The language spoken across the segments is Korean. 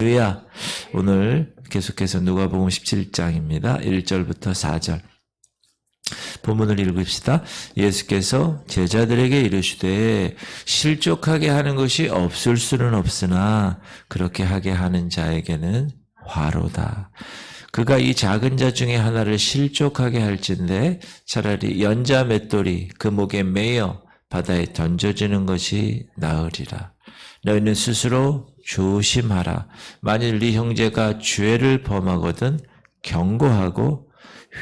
할렐루야. 오늘 계속해서 누가복음 17장입니다. 1절부터 4절. 본문을 읽읍시다. 예수께서 제자들에게 이르시되 실족하게 하는 것이 없을 수는 없으나 그렇게 하게 하는 자에게는 화로다. 그가 이 작은 자 중에 하나를 실족하게 할진대 차라리 연자 맷돌이 그 목에 매여 바다에 던져지는 것이 나으리라. 너희는 스스로 조심하라. 만일 네 형제가 죄를 범하거든 경고하고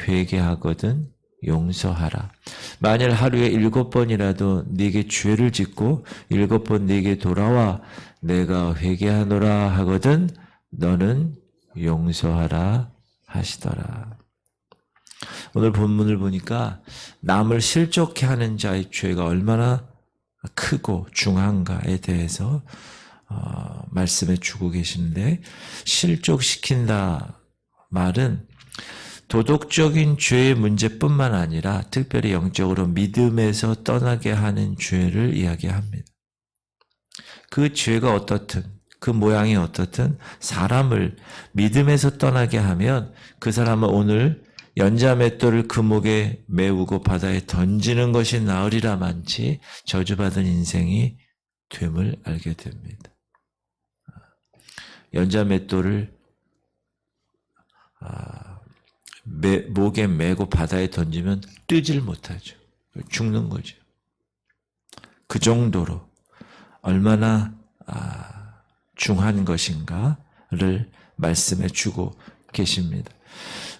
회개하거든 용서하라. 만일 하루에 7번이라도 네게 죄를 짓고 7번 네게 돌아와 내가 회개하노라 하거든 너는 용서하라 하시더라. 오늘 본문을 보니까 남을 실족해 하는 자의 죄가 얼마나 크고 중한가에 대해서 말씀해 주고 계시는데, 실족시킨다 말은 도덕적인 죄의 문제뿐만 아니라 특별히 영적으로 믿음에서 떠나게 하는 죄를 이야기합니다. 그 죄가 어떻든 그 모양이 어떻든 사람을 믿음에서 떠나게 하면 그 사람은 오늘 연자맷돌을 그 목에 메우고 바다에 던지는 것이 나으리라만치 저주받은 인생이 됨을 알게 됩니다. 연자맷돌을 목에 메고 바다에 던지면 뜨질 못하죠. 죽는 거죠. 그 정도로 얼마나 중한 것인가를 말씀해 주고 계십니다.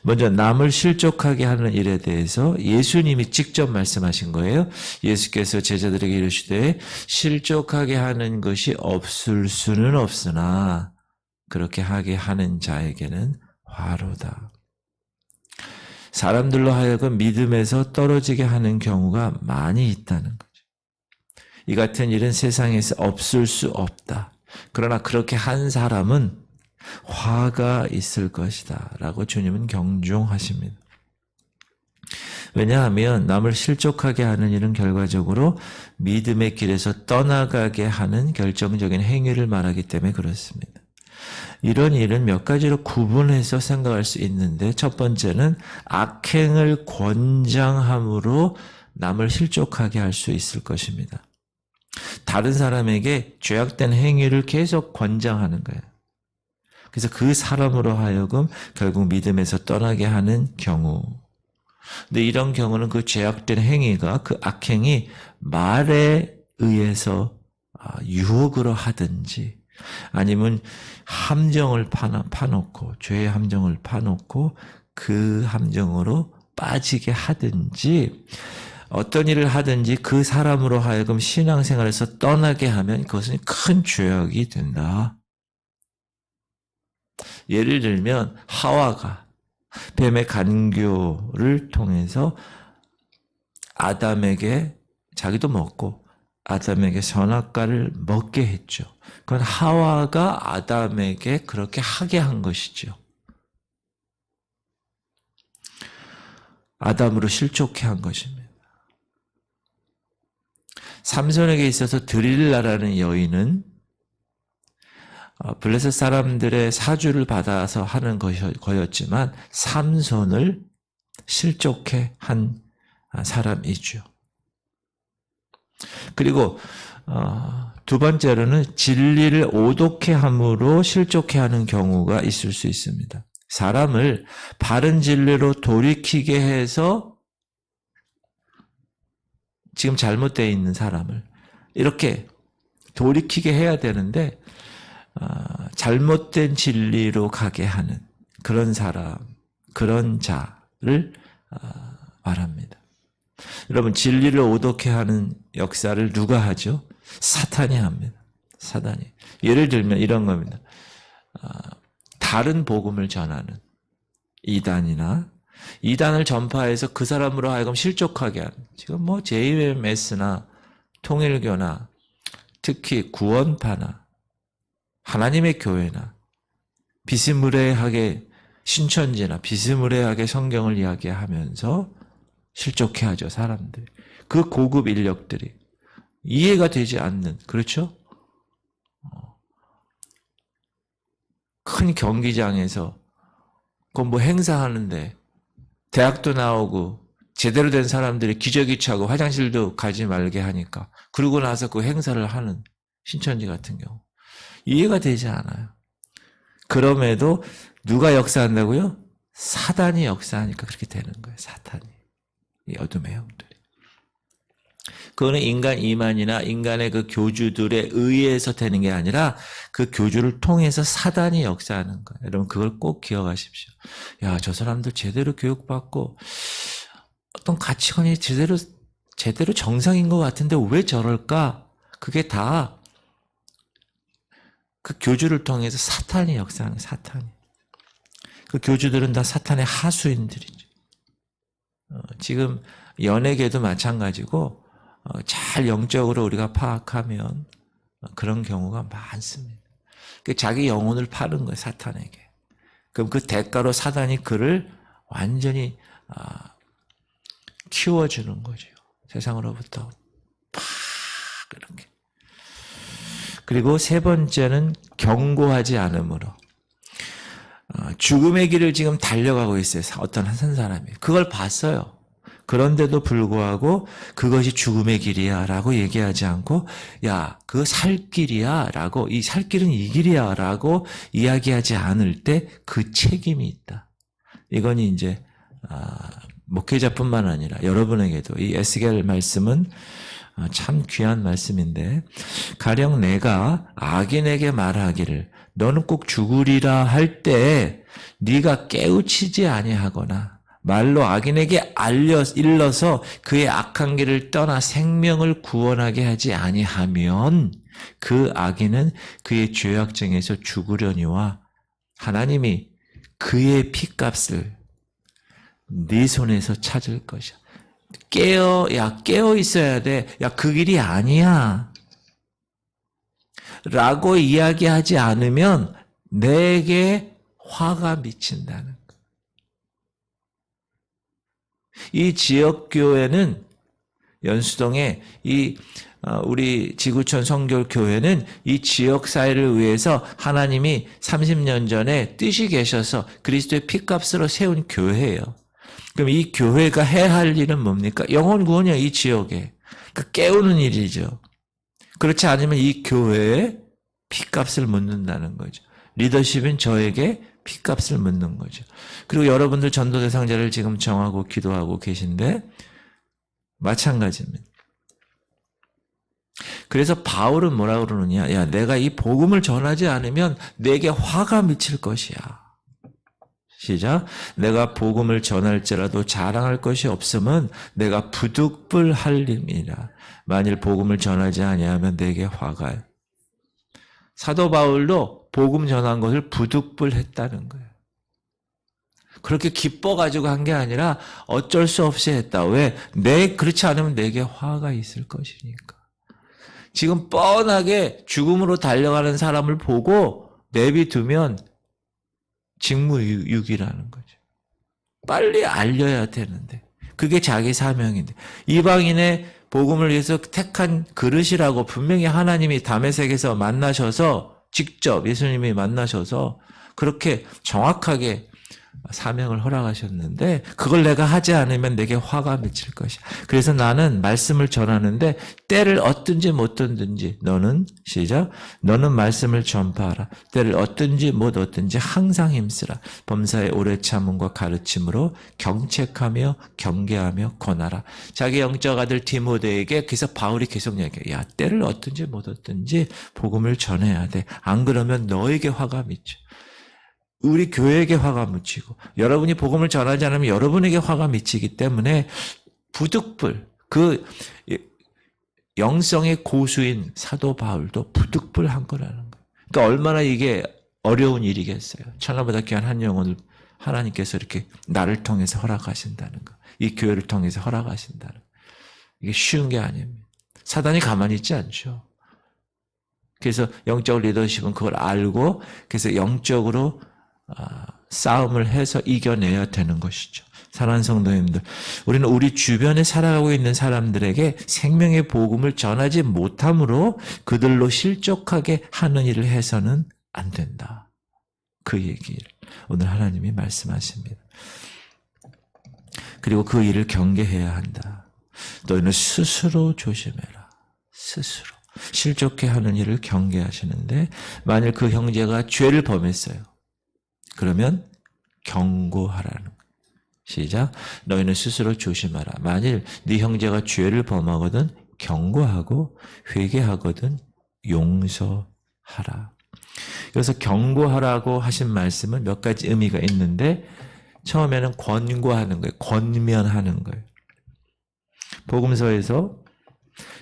먼저 남을 실족하게 하는 일에 대해서 예수님이 직접 말씀하신 거예요. 예수께서 제자들에게 이르시되 실족하게 하는 것이 없을 수는 없으나 그렇게 하게 하는 자에게는 화로다. 사람들로 하여금 믿음에서 떨어지게 하는 경우가 많이 있다는 거죠. 이 같은 일은 세상에서 없을 수 없다. 그러나 그렇게 한 사람은 화가 있을 것이다 라고 주님은 경종하십니다. 왜냐하면 남을 실족하게 하는 일은 결과적으로 믿음의 길에서 떠나가게 하는 결정적인 행위를 말하기 때문에 그렇습니다. 이런 일은 몇 가지로 구분해서 생각할 수 있는데, 첫 번째는 악행을 권장함으로 남을 실족하게 할 수 있을 것입니다. 다른 사람에게 죄악된 행위를 계속 권장하는 거예요. 그래서 그 사람으로 하여금 결국 믿음에서 떠나게 하는 경우. 근데 이런 경우는 그 죄악된 행위가, 그 악행이 말에 의해서 유혹으로 하든지 아니면 함정을 파놓고, 죄의 함정을 파놓고 그 함정으로 빠지게 하든지, 어떤 일을 하든지 그 사람으로 하여금 신앙생활에서 떠나게 하면 그것은 큰 죄악이 된다. 예를 들면 하와가 뱀의 간교를 통해서 아담에게, 자기도 먹고 아담에게 선악과를 먹게 했죠. 그건 하와가 아담에게 그렇게 하게 한 것이죠. 아담으로 실족해 한 것입니다. 삼손에게 있어서 드릴라라는 여인은 블레셋 사람들의 사주를 받아서 하는 거였지만 삼손을 실족해 한 사람이죠. 그리고 두 번째로는 진리를 오독해 함으로 실족해 하는 경우가 있을 수 있습니다. 사람을 바른 진리로 돌이키게 해서 지금 잘못되어 있는 사람을 이렇게 돌이키게 해야 되는데 잘못된 진리로 가게 하는 그런 사람, 그런 자를 말합니다. 여러분, 진리를 오독해 하는 역사를 누가 하죠? 사탄이 합니다. 사탄이. 예를 들면 이런 겁니다. 다른 복음을 전하는 이단이나 이단을 전파해서 그 사람으로 하여금 실족하게 하는, 지금 JMS나 통일교나 특히 구원파나 하나님의 교회나 비스무리하게 신천지나 비스무리하게 성경을 이야기하면서 실족해 하죠, 사람들. 그 고급 인력들이 이해가 되지 않는, 그렇죠? 큰 경기장에서 그 뭐 행사하는데 대학도 나오고 제대로 된 사람들이 기저귀 차고 화장실도 가지 말게 하니까 그러고 나서 그 행사를 하는 신천지 같은 경우 이해가 되지 않아요. 그럼에도 누가 역사한다고요? 사단이 역사하니까 그렇게 되는 거예요. 사탄이. 이 어둠의 형들이. 그거는 인간 이만이나 인간의 그 교주들에 의해서 되는 게 아니라 그 교주를 통해서 사단이 역사하는 거예요. 여러분 그걸 꼭 기억하십시오. 야, 저 사람들 제대로 교육받고 어떤 가치관이 제대로 정상인 것 같은데 왜 저럴까? 그게 다 그 교주를 통해서 사탄이 역사하는 거예요. 사탄이. 그 교주들은 다 사탄의 하수인들이죠. 지금 연예계도 마찬가지고 잘 영적으로 우리가 파악하면 그런 경우가 많습니다. 자기 영혼을 파는 거예요. 사탄에게. 그럼 그 대가로 사단이 그를 완전히 키워주는 거죠. 세상으로부터 팍 이렇게. 그리고 세 번째는 경고하지 않음으로. 죽음의 길을 지금 달려가고 있어요. 어떤 한 사람이. 그걸 봤어요. 그런데도 불구하고 그것이 죽음의 길이야 라고 얘기하지 않고 야, 그거 살 길이야 라고 이 살 길은 이 길이야 라고 이야기하지 않을 때 그 책임이 있다. 이건 이제 목회자뿐만 아니라 여러분에게도 이 에스겔 말씀은 참 귀한 말씀인데 가령 내가 악인에게 말하기를 너는 꼭 죽으리라 할 때 네가 깨우치지 아니하거나 말로 악인에게 일러서 그의 악한 길을 떠나 생명을 구원하게 하지 아니하면 그 악인은 그의 죄악증에서 죽으려니와 하나님이 그의 피값을 네 손에서 찾을 것이야. 깨어 있어야 돼. 야, 그 길이 아니야. 라고 이야기하지 않으면 내게 화가 미친다는 거야. 이 지역교회는 연수동에 우리 지구촌 성결교회는 이 지역사회를 위해서 하나님이 30년 전에 뜻이 계셔서 그리스도의 피값으로 세운 교회예요. 그럼 이 교회가 해야 할 일은 뭡니까? 영혼 구원이야, 이 지역에. 그러니까 깨우는 일이죠. 그렇지 않으면 이 교회에 피값을 묻는다는 거죠. 리더십은 저에게 피값을 묻는 거죠. 그리고 여러분들 전도 대상자를 지금 정하고 기도하고 계신데 마찬가지입니다. 그래서 바울은 뭐라고 그러느냐? 야, 내가 이 복음을 전하지 않으면 내게 화가 미칠 것이야. 시작. 내가 복음을 전할지라도 자랑할 것이 없으면 내가 부득불할림이라. 만일 복음을 전하지 아니하면 내게 화가. 사도 바울도 복음 전한 것을 부득불했다는 거예요. 그렇게 기뻐가지고 한 게 아니라 어쩔 수 없이 했다. 왜? 그렇지 않으면 내게 화가 있을 것이니까. 지금 뻔하게 죽음으로 달려가는 사람을 보고 내비두면 직무유기라는 거죠. 빨리 알려야 되는데 그게 자기 사명인데 이방인의 복음을 위해서 택한 그릇이라고 분명히 하나님이 다메섹에서 만나셔서 직접 예수님이 만나셔서 그렇게 정확하게 사명을 허락하셨는데 그걸 내가 하지 않으면 내게 화가 미칠 것이야. 그래서 나는 말씀을 전하는데 때를 얻든지 못 얻든지 너는 시작. 너는 말씀을 전파하라. 때를 얻든지 못 얻든지 항상 힘쓰라. 범사의 오래 참음과 가르침으로 경책하며 경계하며 권하라. 자기 영적 아들 디모데에게 그래서 바울이 계속 얘기해. 야, 때를 얻든지 못 얻든지 복음을 전해야 돼. 안 그러면 너에게 화가 미쳐. 우리 교회에게 화가 미치고 여러분이 복음을 전하지 않으면 여러분에게 화가 미치기 때문에 부득불 그 영성의 고수인 사도 바울도 부득불한 거라는 거예요. 그러니까 얼마나 이게 어려운 일이겠어요. 천하보다 귀한 한 영혼을 하나님께서 이렇게 나를 통해서 허락하신다는 거. 이 교회를 통해서 허락하신다는 거. 이게 쉬운 게 아닙니다. 사단이 가만히 있지 않죠. 그래서 영적 리더십은 그걸 알고 그래서 영적으로 싸움을 해서 이겨내야 되는 것이죠. 사랑하는 성도님들, 우리는 우리 주변에 살아가고 있는 사람들에게 생명의 복음을 전하지 못함으로 그들로 실족하게 하는 일을 해서는 안 된다. 그 얘기를 오늘 하나님이 말씀하십니다. 그리고 그 일을 경계해야 한다. 너희는 스스로 조심해라. 스스로. 실족해 하는 일을 경계하시는데 만일 그 형제가 죄를 범했어요. 그러면 경고하라는 거예요. 시작. 너희는 스스로 조심하라. 만일 네 형제가 죄를 범하거든 경고하고 회개하거든 용서하라. 그래서 경고하라고 하신 말씀은 몇 가지 의미가 있는데 처음에는 권고하는 거예요. 권면하는 거예요. 복음서에서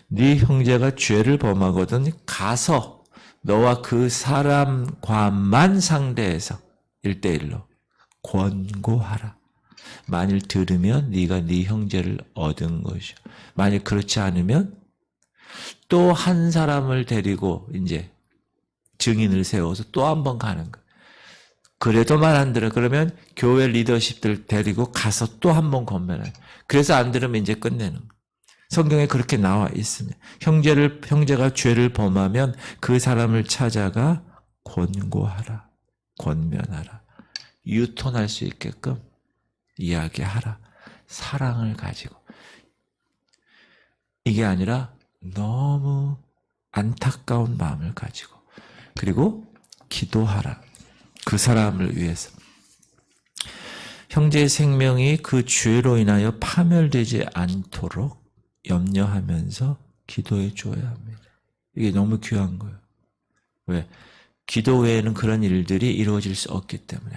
네 형제가 죄를 범하거든 가서 너와 그 사람과만 상대해서 1대1로 권고하라. 만일 들으면 네가 네 형제를 얻은 것이요. 만일 그렇지 않으면 또 한 사람을 데리고 이제 증인을 세워서 또 한 번 가는 거예요. 그래도 말 안 들어. 그러면 교회 리더십들 데리고 가서 또 한 번 권면해요. 그래서 안 들으면 이제 끝내는 거예요. 성경에 그렇게 나와 있습니다. 형제가 죄를 범하면 그 사람을 찾아가 권고하라. 권면하라. 유턴할 수 있게끔 이야기하라. 사랑을 가지고. 이게 아니라 너무 안타까운 마음을 가지고. 그리고 기도하라. 그 사람을 위해서. 형제의 생명이 그 죄로 인하여 파멸되지 않도록 염려하면서 기도해 줘야 합니다. 이게 너무 귀한 거예요. 왜? 기도 외에는 그런 일들이 이루어질 수 없기 때문에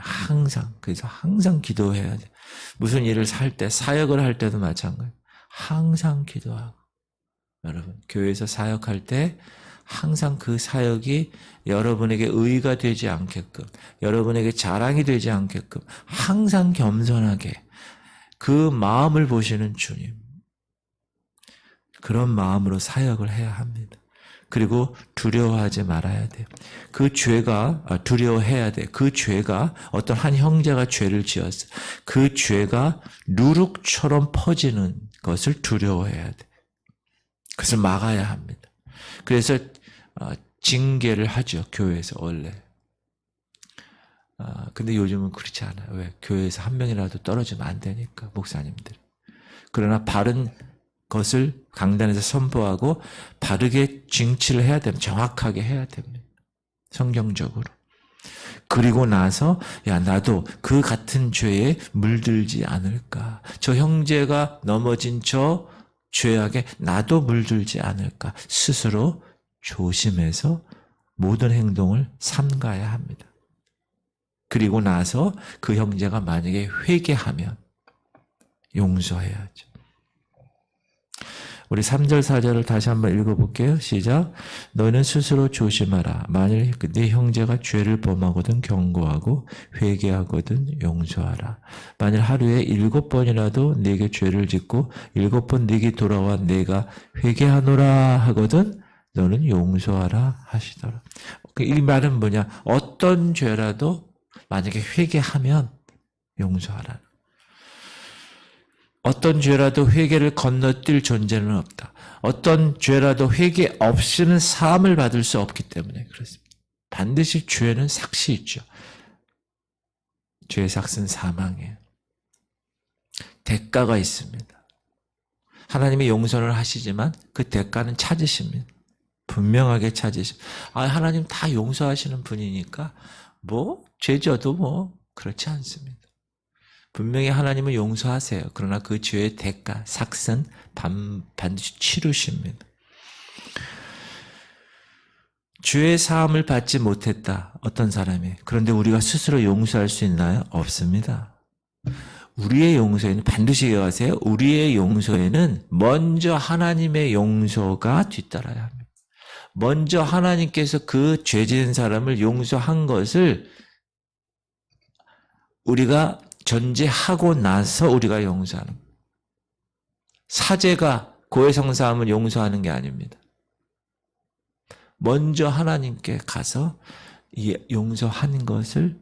그래서 항상 기도해야 돼. 무슨 일을 살 때, 사역을 할 때도 마찬가지예요. 항상 기도하고. 여러분, 교회에서 사역할 때 항상 그 사역이 여러분에게 의의가 되지 않게끔, 여러분에게 자랑이 되지 않게끔 항상 겸손하게 그 마음을 보시는 주님. 그런 마음으로 사역을 해야 합니다. 그리고 두려워하지 말아야 돼요. 그 죄가 두려워해야 돼요. 그 죄가 어떤 한 형제가 죄를 지었어요. 그 죄가 누룩처럼 퍼지는 것을 두려워해야 돼요. 그것을 막아야 합니다. 그래서 징계를 하죠. 교회에서 원래. 근데 요즘은 그렇지 않아요. 왜? 교회에서 한 명이라도 떨어지면 안 되니까 목사님들. 그러나 바른 것을 강단에서 선포하고 바르게 징치를 해야 됩니다. 정확하게 해야 됩니다. 성경적으로. 그리고 나서 나도 그 같은 죄에 물들지 않을까. 저 형제가 넘어진 저 죄악에 나도 물들지 않을까. 스스로 조심해서 모든 행동을 삼가야 합니다. 그리고 나서 그 형제가 만약에 회개하면 용서해야죠. 우리 3절 4절을 다시 한번 읽어볼게요. 시작. 너희는 스스로 조심하라. 만일 네 형제가 죄를 범하거든 경고하고 회개하거든 용서하라. 만일 하루에 7번이라도 네게 죄를 짓고 7번 네게 돌아와 내가 회개하노라 하거든 너는 용서하라 하시더라. 이 말은 뭐냐? 어떤 죄라도 만약에 회개하면 용서하라. 어떤 죄라도 회개를 건너뛸 존재는 없다. 어떤 죄라도 회개 없이는 사함을 받을 수 없기 때문에 그렇습니다. 반드시 죄는 삭시 있죠. 죄의 삭은 사망이에요. 대가가 있습니다. 하나님이 용서를 하시지만 그 대가는 찾으십니다. 분명하게 찾으십니다. 하나님 다 용서하시는 분이니까 죄져도 그렇지 않습니다. 분명히 하나님은 용서하세요. 그러나 그 죄의 대가, 삭은 반드시 치르십니다. 죄의 사함을 받지 못했다. 어떤 사람이. 그런데 우리가 스스로 용서할 수 있나요? 없습니다. 우리의 용서에는 반드시 기억하세요. 우리의 용서에는 먼저 하나님의 용서가 뒤따라야 합니다. 먼저 하나님께서 그 죄 지은 사람을 용서한 것을 우리가 전제하고 나서 우리가 용서하는 거예요. 사제가 고해성사함을 용서하는 게 아닙니다. 먼저 하나님께 가서 이 용서한 것을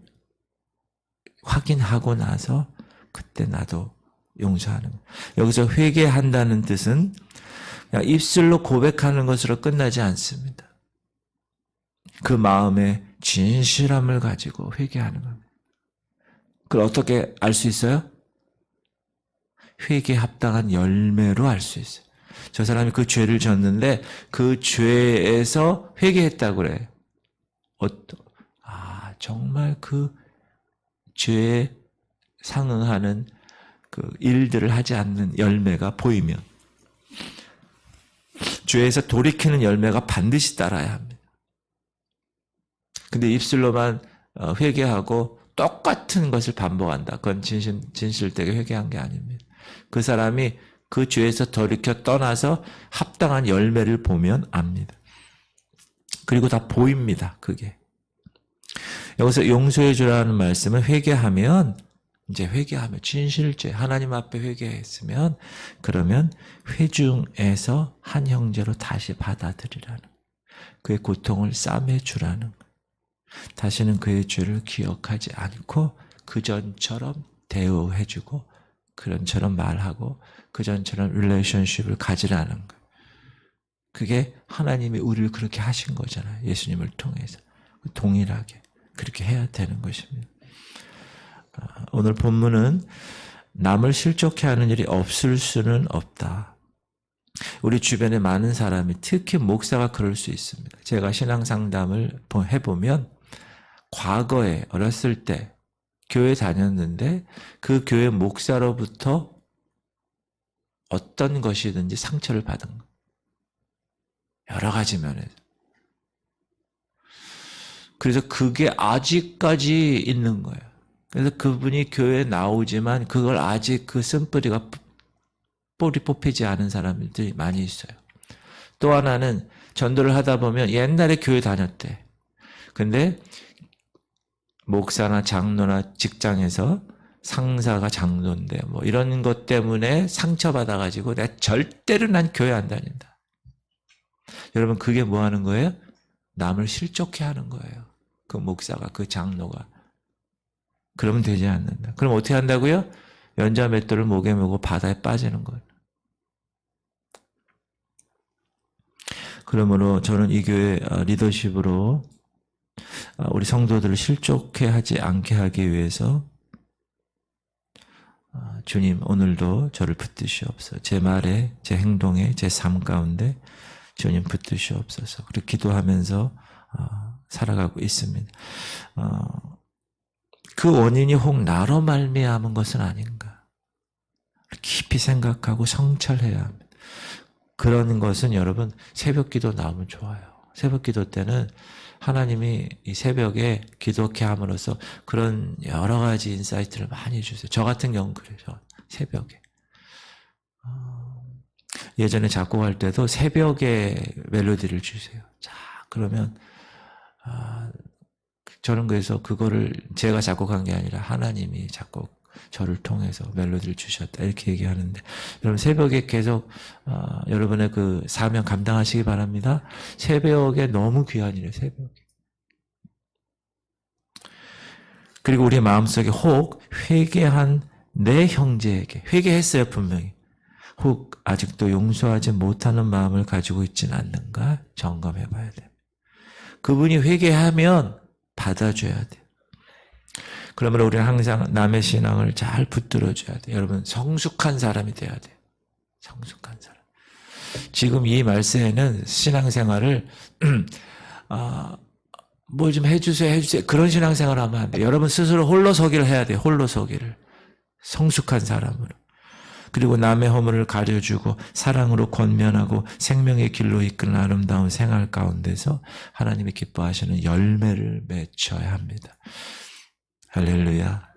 확인하고 나서 그때 나도 용서하는 거예요. 여기서 회개한다는 뜻은 그냥 입술로 고백하는 것으로 끝나지 않습니다. 그 마음에 진실함을 가지고 회개하는 겁니다. 그걸 어떻게 알 수 있어요? 회개에 합당한 열매로 알 수 있어요. 저 사람이 그 죄를 졌는데 그 죄에서 회개했다고 그래요. 정말 그 죄에 상응하는 그 일들을 하지 않는 열매가 보이면 죄에서 돌이키는 열매가 반드시 따라야 합니다. 근데 입술로만 회개하고 똑같은 것을 반복한다. 그건 진실되게 회개한 게 아닙니다. 그 사람이 그 죄에서 돌이켜 떠나서 합당한 열매를 보면 압니다. 그리고 다 보입니다. 그게. 여기서 용서해 주라는 말씀은 회개하면 진실죄 하나님 앞에 회개했으면 그러면 회중에서 한 형제로 다시 받아들이라는 그의 고통을 싸매 주라는 다시는 그의 죄를 기억하지 않고 그전처럼 대우해 주고 그전처럼 말하고 그전처럼 릴레이션십을 가지라는 거. 그게 하나님이 우리를 그렇게 하신 거잖아요. 예수님을 통해서. 동일하게 그렇게 해야 되는 것입니다. 오늘 본문은 남을 실족해 하는 일이 없을 수는 없다. 우리 주변에 많은 사람이 특히 목사가 그럴 수 있습니다. 제가 신앙 상담을 해보면 과거에 어렸을 때 교회 다녔는데 그 교회 목사로부터 어떤 것이든지 상처를 받은 것. 여러 가지 면에서. 그래서 그게 아직까지 있는 거예요. 그래서 그분이 교회에 나오지만 그걸 아직 그 쓴뿌리가 뿌리 뽑히지 않은 사람들이 많이 있어요. 또 하나는 전도를 하다 보면 옛날에 교회 다녔대. 근데 목사나 장로나 직장에서 상사가 장로인데 뭐 이런 것 때문에 상처받아가지고 내가 절대로 난 교회 안 다닌다. 여러분 그게 뭐 하는 거예요? 남을 실족해 하는 거예요. 그 목사가 그 장로가. 그러면 되지 않는다. 그럼 어떻게 한다고요? 연자 맷돌을 목에 메고 바다에 빠지는 거예요. 그러므로 저는 이 교회 리더십으로 우리 성도들을 실족해 하지 않게 하기 위해서 주님 오늘도 저를 붙드시옵소서. 제 말에, 제 행동에, 제 삶 가운데 주님 붙드시옵소서. 그렇게 기도하면서 살아가고 있습니다. 그 원인이 혹 나로 말미암은 것은 아닌가. 깊이 생각하고 성찰해야 합니다. 그런 것은 여러분 새벽기도 나오면 좋아요. 새벽기도 때는 하나님이 이 새벽에 기도케 함으로써 그런 여러 가지 인사이트를 많이 주세요. 저 같은 경우는 그래요. 새벽에. 예전에 작곡할 때도 새벽에 멜로디를 주세요. 자, 그러면 저는 그래서 그거를 제가 작곡한 게 아니라 하나님이 저를 통해서 멜로디를 주셨다 이렇게 얘기하는데 여러분 새벽에 계속 여러분의 그 사명 감당하시기 바랍니다. 새벽에 너무 귀한 일이에요. 새벽에. 그리고 우리 마음속에 혹 회개한 내 형제에게 회개했어요 분명히. 혹 아직도 용서하지 못하는 마음을 가지고 있지는 않는가 점검해 봐야 돼요. 그분이 회개하면 받아줘야 돼요. 그러면 우리는 항상 남의 신앙을 잘 붙들어줘야 돼요. 여러분 성숙한 사람이 돼야 돼요. 성숙한 사람. 지금 이 말세에는 신앙생활을 뭘 좀 해주세요 그런 신앙생활을 하면 안 돼요. 여러분 스스로 홀로서기를 해야 돼요. 홀로서기를. 성숙한 사람으로. 그리고 남의 허물을 가려주고 사랑으로 권면하고 생명의 길로 이끄는 아름다운 생활 가운데서 하나님이 기뻐하시는 열매를 맺어야 합니다. 할렐루야.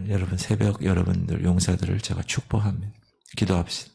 여러분 새벽 여러분들 용사들을 제가 축복합니다. 기도합시다.